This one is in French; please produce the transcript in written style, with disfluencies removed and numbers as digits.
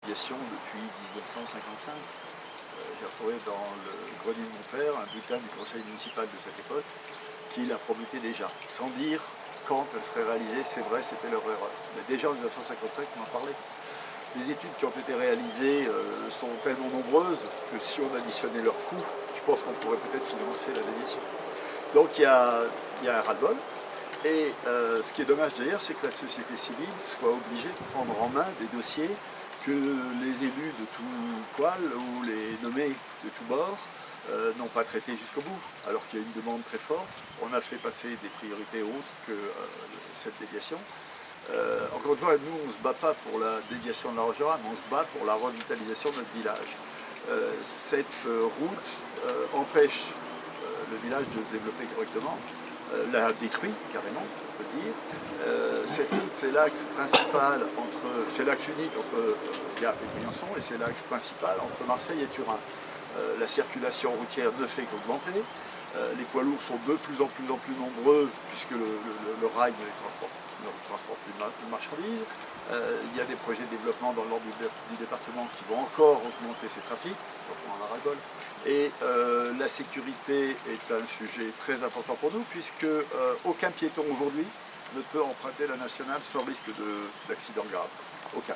déviation depuis 1955. J'ai retrouvé dans le grenier de mon père un bulletin du conseil municipal de cette époque qui la promettait déjà, sans dire quand elle serait réalisée. C'est vrai, c'était leur erreur. Mais déjà en 1955, on en parlait. Les études qui ont été réalisées sont tellement nombreuses que si on additionnait leurs coûts, je pense qu'on pourrait peut-être financer la déviation. Donc il y a un ras-le-bol. Et ce qui est dommage d'ailleurs, c'est que la société civile soit obligée de prendre en main des dossiers que les élus de tout poil ou les nommés de tous bords n'ont pas traités jusqu'au bout, alors qu'il y a une demande très forte. On a fait passer des priorités autres que cette déviation. Encore une fois, nous, on ne se bat pas pour la déviation de la Roche-de-Rame, on se bat pour la revitalisation de notre village. Cette route empêche le village de se développer correctement, l'a détruit carrément, on peut dire. Cette route, c'est l'axe principal c'est l'axe unique entre Gap et Briançon, et c'est l'axe principal entre Marseille et Turin. La circulation routière ne fait qu'augmenter. Les poids lourds sont de plus en plus nombreux puisque le rail ne transporte plus de marchandises. Il y a des projets de développement dans l'ordre du département qui vont encore augmenter ces trafics, donc on en a ras-le-bol. Et la sécurité est un sujet très important pour nous puisque aucun piéton aujourd'hui ne peut emprunter la nationale sans risque d'accident grave. Aucun.